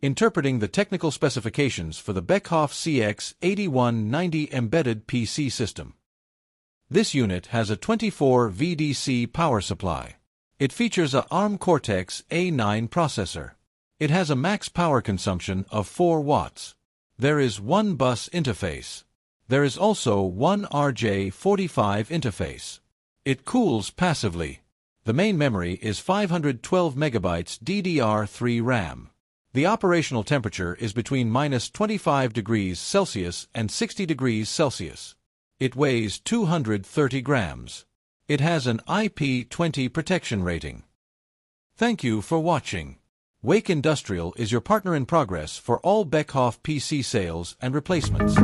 Interpreting the technical specifications for the Beckhoff CX8190 embedded PC system. This unit has a 24 VDC power supply. It features a ARM Cortex-A9 processor. It has a max power consumption of 4 watts. There is one bus interface. There is also one RJ45 interface. It cools passively. The main memory is 512 MB DDR3 RAM. The operational temperature is between -25 degrees Celsius and 60 degrees Celsius. It weighs 230 grams. It has an IP20 protection rating. Thank you for watching. Wake Industrial is your partner in progress for all Beckhoff PC sales and replacements.